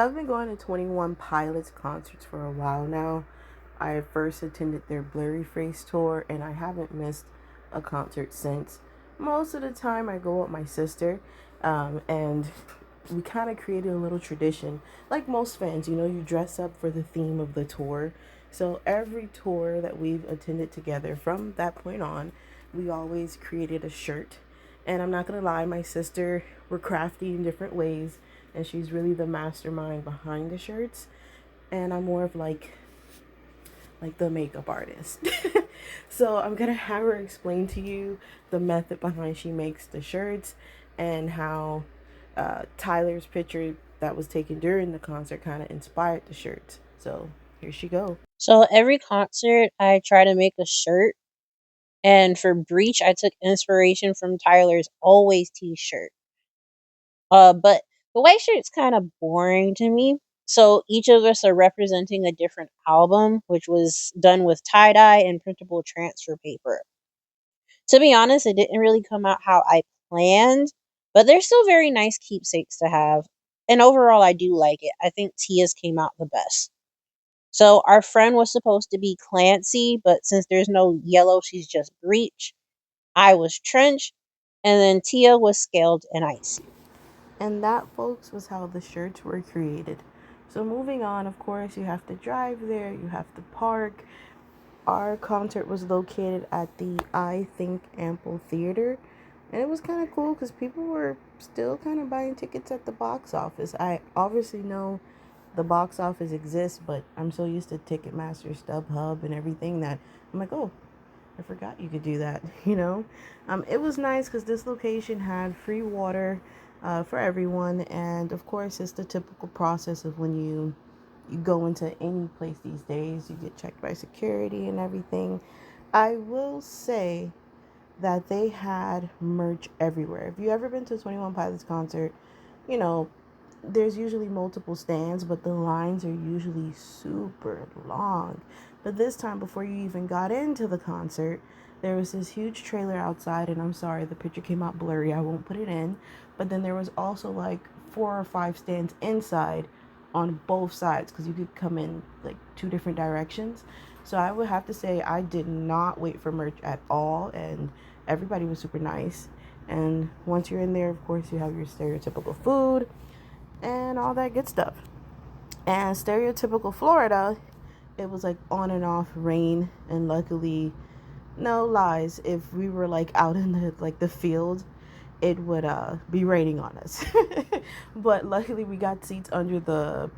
So I've been going to 21 Pilots concerts for a while now. I first attended their Blurry Face tour and I haven't missed a concert since. Most of the time I go with my sister, and we kind of created a little tradition. Like most fans, you dress up for the theme of the tour. So every tour that we've attended together from that point on, we always created a shirt. And I'm not gonna lie, my sister, we're crafty in different ways, and she's really the mastermind behind the shirts. And I'm more of like the makeup artist. So I'm gonna have her explain to you the method behind she makes the shirts and how Tyler's picture that was taken during the concert kind of inspired the shirts. So here she go. So every concert, I try to make a shirt. And for Breach, I took inspiration from Tyler's Always t-shirt. But the white shirt's kind of boring to me. So each of us are representing a different album, which was done with tie dye and printable transfer paper. To be honest, it didn't really come out how I planned, but they're still very nice keepsakes to have. And overall, I do like it. I think Tia's came out the best. So our friend was supposed to be Clancy, but since there's no yellow, she's just Breach. I was Trench, and then Tia was Scaled and Icy. And that, folks, was how the shirts were created. So moving on, of course, you have to drive there, you have to park. Our concert was located at the I Think Ample Theater, and it was kind of cool because people were still kind of buying tickets at the box office. I obviously know the box office exists, but I'm so used to Ticketmaster, StubHub, and everything that I'm like, oh, I forgot you could do that. It was nice because this location had free water for everyone, and of course, it's the typical process of when you go into any place these days, you get checked by security and everything. I will say that they had merch everywhere. If you ever been to a 21 Pilots concert, you know, there's usually multiple stands, but the lines are usually super long. But this time, before you even got into the concert, there was this huge trailer outside, and I'm sorry, the picture came out blurry. I won't put it in. But then there was also like 4 or 5 stands inside on both sides because you could come in like 2 different directions. So I would have to say I did not wait for merch at all, and everybody was super nice. And once you're in there, of course, you have your stereotypical food and all that good stuff. And stereotypical Florida, it was like on and off rain, and luckily, no lies, if we were like out in the field, it would be raining on us. But luckily we got seats under the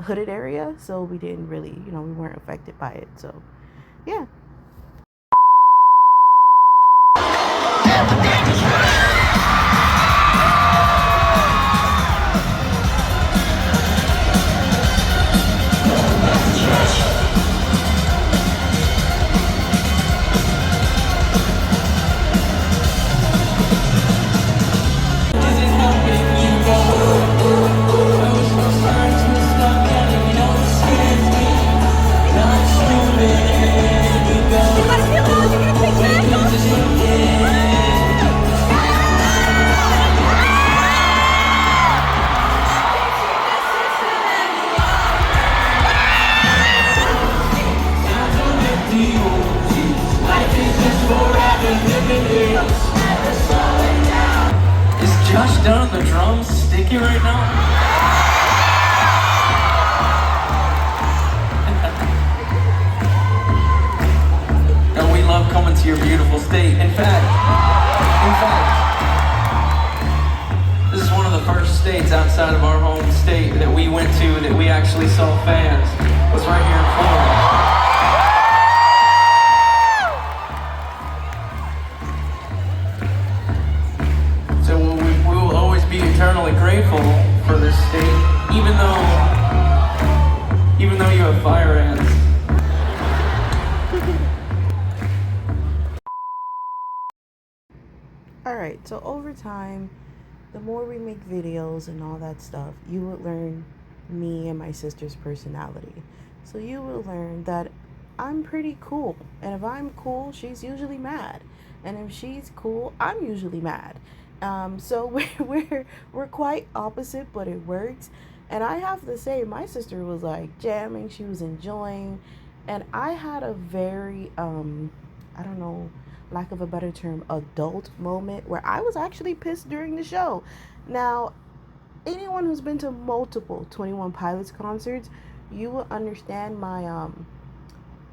hooded area, so we didn't really, we weren't affected by it. So yeah. Is Josh done the drums sticky right now? No, we love coming to your beautiful state. In fact, this is one of the first states outside of our home state that we went to that we actually saw fans. It was right here in Florida. So we will always be eternally grateful for this state, even though you have fire ants. All right, so over time, the more we make videos and all that stuff, you would learn me and my sister's personality. So you will learn that I'm pretty cool. And if I'm cool, she's usually mad. And if she's cool, I'm usually mad. So we're quite opposite, but it works. And I have to say, my sister was like jamming, she was enjoying, and I had a very, I don't know, lack of a better term, adult moment where I was actually pissed during the show. Now, anyone who's been to multiple 21 Pilots concerts, you will understand my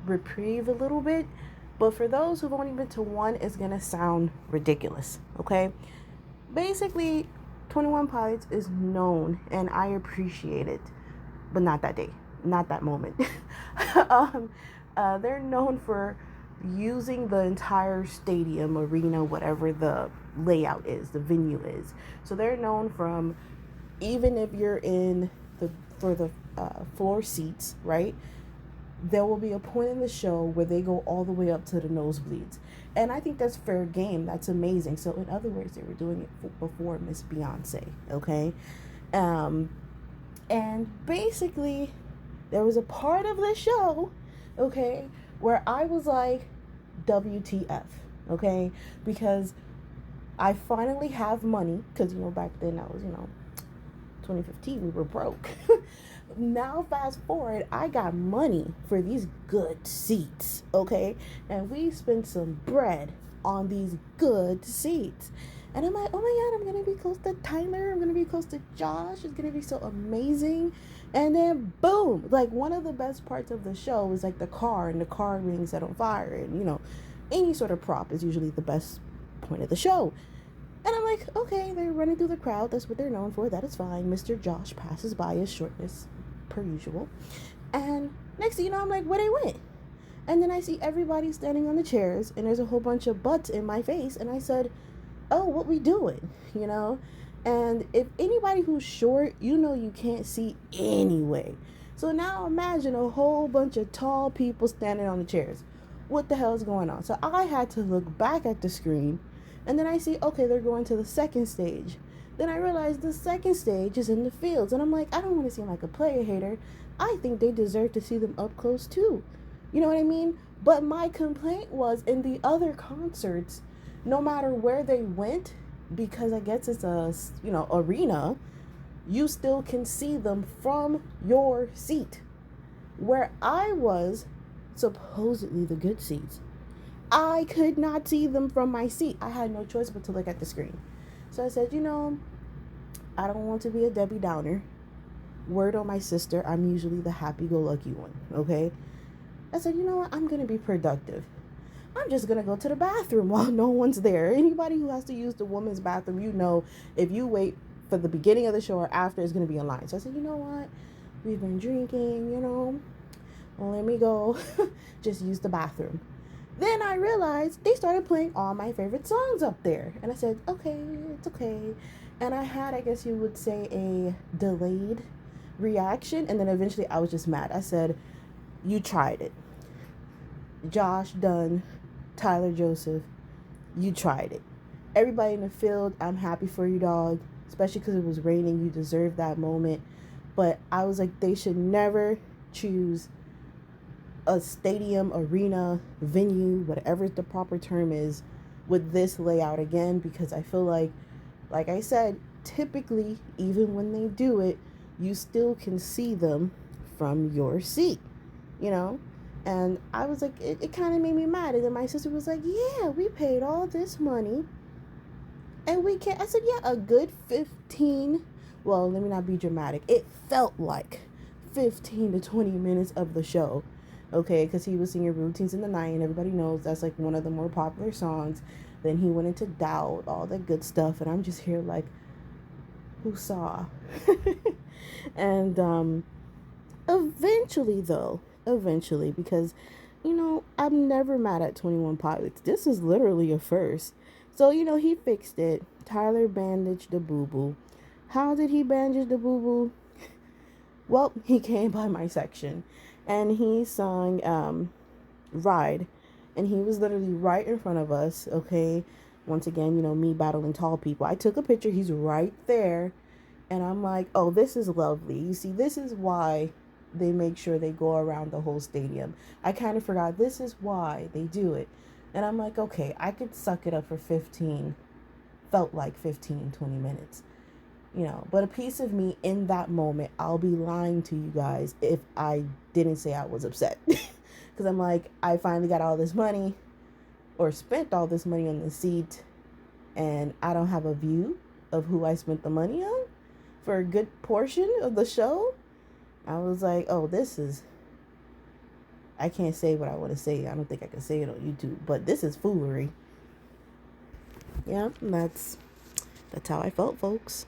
reprieve a little bit. But for those who've only been to one, it's gonna sound ridiculous, okay? Basically, 21 Pilots is known, and I appreciate it, but not that day, not that moment. um, they're known for using the entire stadium, arena, whatever the layout is, the venue is. So they're known from, even if you're in the for the floor seats, right? There will be a point in the show where they go all the way up to the nosebleeds. And I think that's fair game. That's amazing. So, in other words, they were doing it before Miss Beyonce, okay? Um, and basically, there was a part of the show, okay, where I was like, WTF, okay? Because I finally have money, because, back then I was, 2015, we were broke. Now fast forward, I got money for these good seats, okay? And we spent some bread on these good seats. And I'm like, oh my God, I'm gonna be close to Tyler, I'm gonna be close to Josh, it's gonna be so amazing. And then boom, like one of the best parts of the show was like the car, and the car being set on fire, and any sort of prop is usually the best point of the show. And I'm like, okay, they're running through the crowd. That's what they're known for. That is fine. Mr. Josh passes by his shortness, per usual. And next thing you know, I'm like, where they went? And then I see everybody standing on the chairs, and there's a whole bunch of butts in my face. And I said, oh, what we doing? And if anybody who's short, you can't see anyway. So now imagine a whole bunch of tall people standing on the chairs. What the hell is going on? So I had to look back at the screen. And then I see, okay, they're going to the second stage. Then I realize the second stage is in the fields. And I'm like, I don't want to seem like a player hater. I think they deserve to see them up close too. You know what I mean? But my complaint was, in the other concerts, no matter where they went, because I guess it's a, arena, you still can see them from your seat. Where I was, supposedly the good seats, I could not see them from my seat. I had no choice but to look at the screen. So I said, I don't want to be a Debbie Downer. Word on my sister, I'm usually the happy-go-lucky one, okay? I said, you know what? I'm going to be productive. I'm just going to go to the bathroom while no one's there. Anybody who has to use the woman's bathroom, if you wait for the beginning of the show or after, it's going to be in line. So I said, you know what? We've been drinking, well, let me go just use the bathroom. Then I realized they started playing all my favorite songs up there. And I said, okay, it's okay. And I had, I guess you would say, a delayed reaction. And then eventually I was just mad. I said, you tried it. Josh Dunn, Tyler Joseph, you tried it. Everybody in the field, I'm happy for you, dog. Especially because it was raining. You deserve that moment. But I was like, they should never choose a stadium, arena, venue, whatever the proper term is, with this layout again, because I feel like I said, typically, even when they do it, you still can see them from your seat, And I was like, it kind of made me mad. And then my sister was like, yeah, we paid all this money and we can't. I said, yeah, a good 15, well, let me not be dramatic. It felt like 15 to 20 minutes of the show. Okay, because he was singing Routines in the Night, and everybody knows that's like one of the more popular songs. Then he went into Doubt, all that good stuff, and I'm just here like, who saw? And eventually, because I'm never mad at 21 Pilots. This is literally a first. So he fixed it. Tyler bandaged the boo-boo. How did he bandage the boo-boo? Well, he came by my section and he sung Ride, and he was literally right in front of us, okay? Once again, me battling tall people. I took a picture, he's right there, and I'm like, oh, this is lovely. You see, this is why they make sure they go around the whole stadium. I kind of forgot this is why they do it. And I'm like, okay, I could suck it up for 15, felt like 15, 20 minutes. But a piece of me in that moment, I'll be lying to you guys if I didn't say I was upset. Because I'm like, I finally got all this money or spent all this money on the seat, and I don't have a view of who I spent the money on for a good portion of the show. I was like, oh, I can't say what I want to say. I don't think I can say it on YouTube, but this is foolery. Yeah, that's how I felt, folks.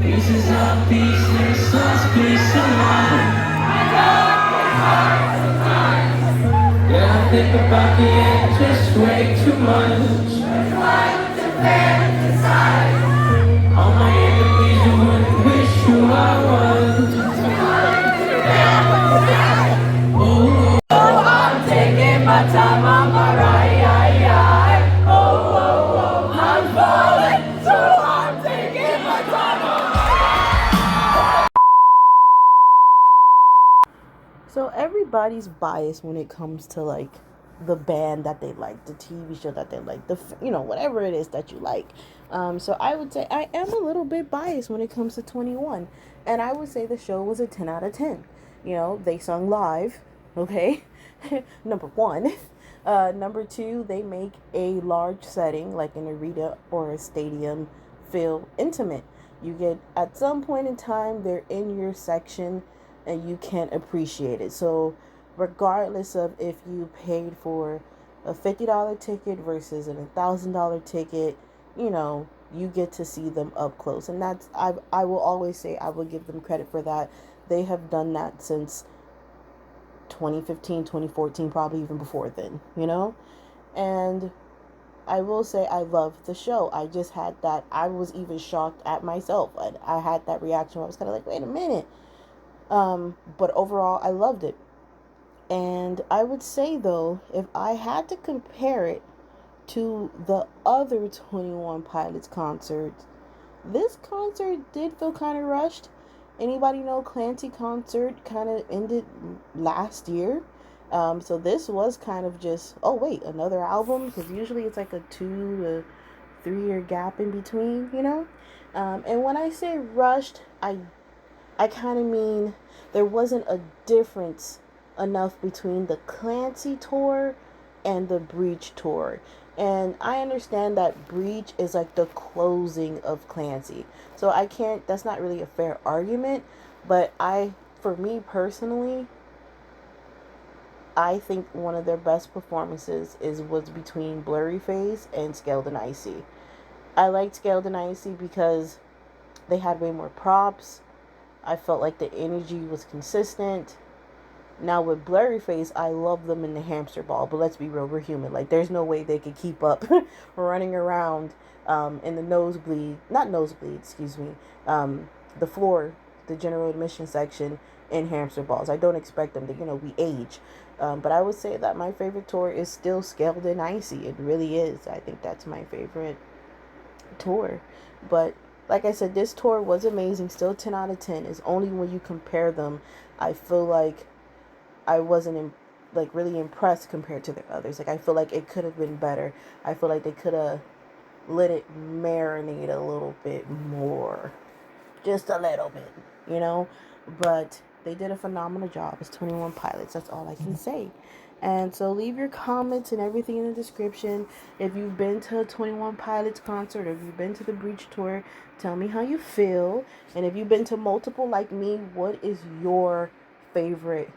Pieces of pieces, lost peace of mind. Yeah, I think about the end just way too much. All my enemies who would wish who I was. I'm taking my time on my ride. I'm falling, so I'm taking my time. So everybody's biased when it comes to like the band that they like, the TV show that they like, whatever it is that you like. So I would say I am a little bit biased when it comes to 21, and I would say the show was a 10 out of 10. They sung live, okay. Number one. Number two, they make a large setting like an arena or a stadium feel intimate. You get, at some point in time, they're in your section and you can't appreciate it. So regardless of if you paid for a $50 ticket versus an $1,000 ticket, you get to see them up close. And I will always say, I will give them credit for that. They have done that since 2015, 2014, probably even before then, And I will say I love the show. I just had that, I was even shocked at myself. I had that reaction where I was kind of like, wait a minute. But overall, I loved it. And I would say, though, if I had to compare it to the other 21 Pilots concerts, this concert did feel kind of rushed. Anybody know Clancy concert kind of ended last year? So this was kind of just, oh wait, another album? Because usually it's like a 2 to 3 year gap in between, And when I say rushed, I kind of mean there wasn't a difference enough between the Clancy tour and the Breach tour. And I understand that Breach is like the closing of Clancy. So that's not really a fair argument. But for me personally, I think one of their best performances was between Blurry Face and Scaled and Icy. I liked Scaled and Icy because they had way more props. I felt like the energy was consistent. Now with Blurry Face, I love them in the hamster ball, but let's be real, we're human. Like, there's no way they could keep up running around in the the floor, the general admission section in hamster balls. I don't expect them to, we age. But I would say that my favorite tour is still Scaled and Icy. It really is. I think that's my favorite tour. But like I said, this tour was amazing. Still 10 out of 10. It's only when you compare them, I feel like I wasn't really impressed compared to the others. Like, I feel like it could have been better. I feel like they could have let it marinate a little bit more. Just a little bit, But they did a phenomenal job. It's 21 Pilots. That's all I can say. And so leave your comments and everything in the description. If you've been to a 21 Pilots concert, or if you've been to the Breach tour, tell me how you feel. And if you've been to multiple like me, what is your favorite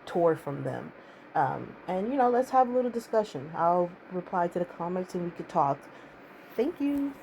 tour from them? And let's have a little discussion. I'll reply to the comments and we could talk. Thank you.